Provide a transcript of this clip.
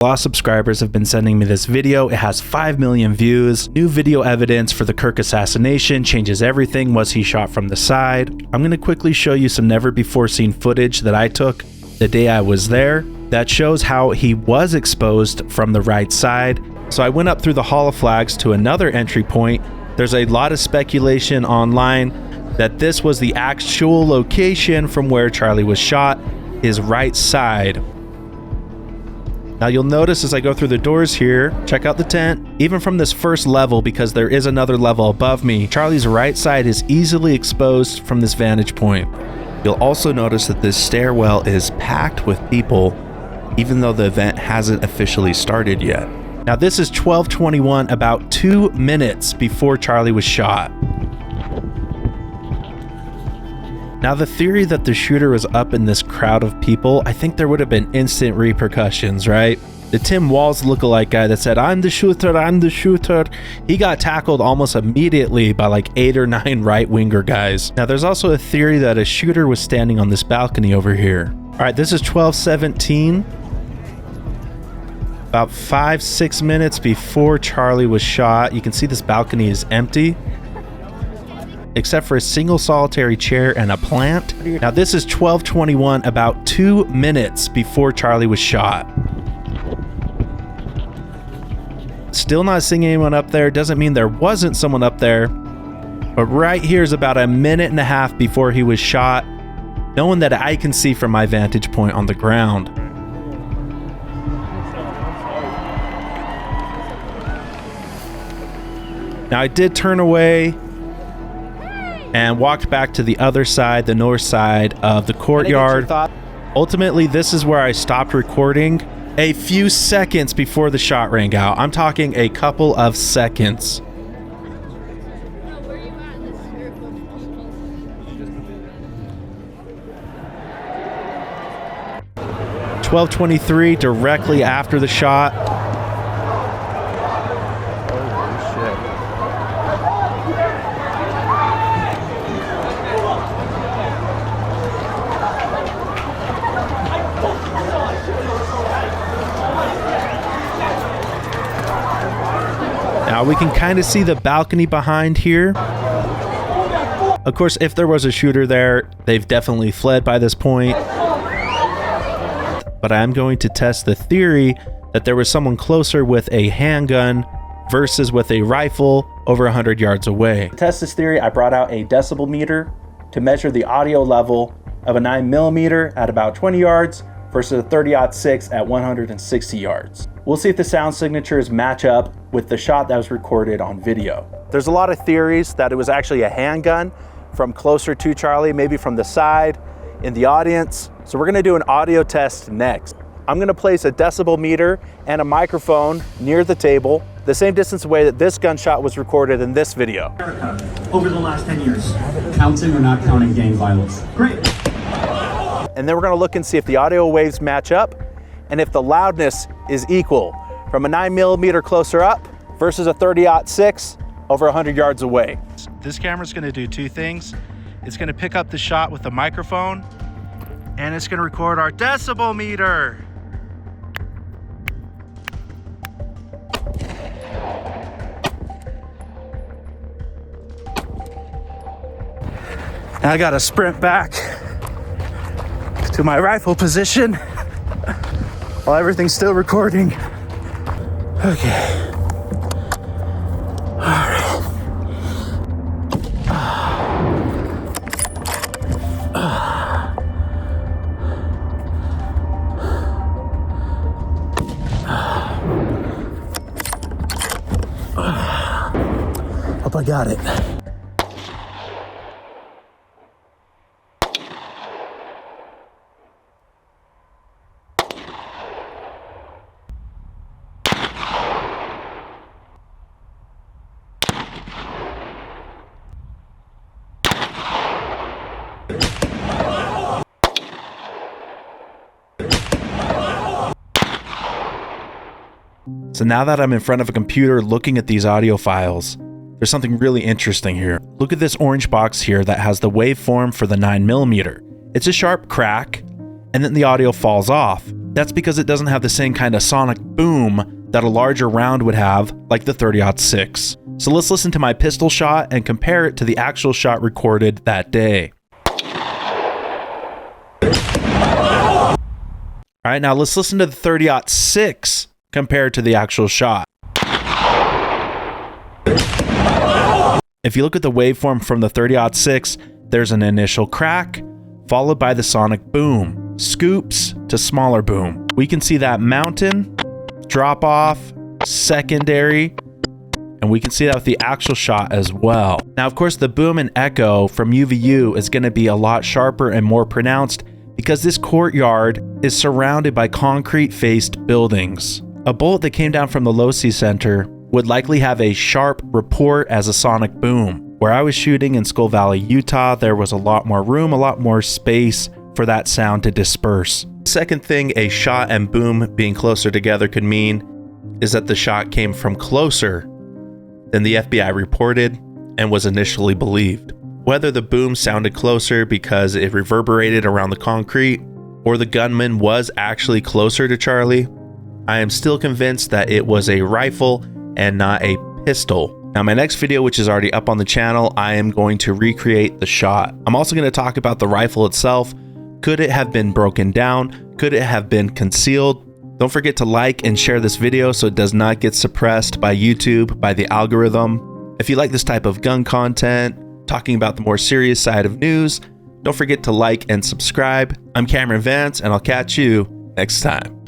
A lot of subscribers have been sending me this video. It has 5 million views. New video evidence for the Kirk assassination. Changes everything. Was he shot from the side? I'm going to quickly show you some never before seen footage that I took the day I was there that shows how he was exposed from the right side. So I went up through the Hall of Flags to another entry point. There's a lot of speculation online that this was the actual location from where Charlie was shot, his right side. Now you'll notice as I go through the doors here, check out the tent. Even from this first level, because there is another level above me, Charlie's right side is easily exposed from this vantage point. You'll also notice that this stairwell is packed with people, even though the event hasn't officially started yet. Now this is 12:21, about 2 minutes before Charlie was shot. Now the theory that the shooter was up in this crowd of people, I think there would have been instant repercussions, right? The Tim Walz lookalike guy that said, I'm the shooter, he got tackled almost immediately by like 8 or 9 right-winger guys. Now there's also a theory that a shooter was standing on this balcony over here. All right, this is 12:17. About 5-6 minutes before Charlie was shot. You can see this balcony is empty, except for a single solitary chair and a plant. Now this is 12:21, about 2 minutes before Charlie was shot. Still not seeing anyone up there. Doesn't mean there wasn't someone up there. But right here is about a minute and a half before he was shot. No one that I can see from my vantage point on the ground. Now I did turn away and walked back to the other side, the north side of the courtyard. Ultimately, this is where I stopped recording a few seconds before the shot rang out. I'm talking a couple of seconds. (12:23), directly after the shot. Now we can kind of see the balcony behind here. Of course, if there was a shooter there, they've definitely fled by this point. But I am going to test the theory that there was someone closer with a handgun versus with a rifle over 100 yards away. To test this theory, I brought out a decibel meter to measure the audio level of a 9mm at about 20 yards versus a 30-06 at 160 yards. We'll see if the sound signatures match up with the shot that was recorded on video. There's a lot of theories that it was actually a handgun from closer to Charlie, maybe from the side, in the audience. So we're gonna do an audio test next. I'm gonna place a decibel meter and a microphone near the table, the same distance away that this gunshot was recorded in this video. Over the last 10 years, counting or not counting gang violence? Great. And then we're gonna look and see if the audio waves match up and if the loudness is equal from a 9mm closer up versus a 30-06 over 100 yards away. This camera's gonna do two things. It's gonna pick up the shot with the microphone and it's gonna record our decibel meter. Now I gotta sprint back to my rifle position while everything's still recording. Okay. All right. Hope I got it. So now that I'm in front of a computer looking at these audio files, there's something really interesting here. Look at this orange box here that has the waveform for the 9mm. It's a sharp crack, and then the audio falls off. That's because it doesn't have the same kind of sonic boom that a larger round would have, like the 30-06. So let's listen to my pistol shot and compare it to the actual shot recorded that day. All right, now let's listen to the 30-06 compared to the actual shot. If you look at the waveform from the 30-06, there's an initial crack, followed by the sonic boom, scoops to smaller boom. We can see that mountain, drop off, secondary, and we can see that with the actual shot as well. Now, of course, the boom and echo from UVU is going to be a lot sharper and more pronounced because this courtyard is surrounded by concrete-faced buildings. A bullet that came down from the Losi Center would likely have a sharp report as a sonic boom. Where I was shooting in Skull Valley, Utah, there was a lot more room, a lot more space for that sound to disperse. Second thing a shot and boom being closer together could mean is that the shot came from closer than the FBI reported and was initially believed. Whether the boom sounded closer because it reverberated around the concrete or the gunman was actually closer to Charlie, I am still convinced that it was a rifle and not a pistol. Now, my next video, which is already up on the channel, I am going to recreate the shot. I'm also going to talk about the rifle itself. Could it have been broken down? Could it have been concealed? Don't forget to like and share this video so it does not get suppressed by YouTube, by the algorithm. If you like this type of gun content, talking about the more serious side of news, don't forget to like and subscribe. I'm Cameron Vance, and I'll catch you next time.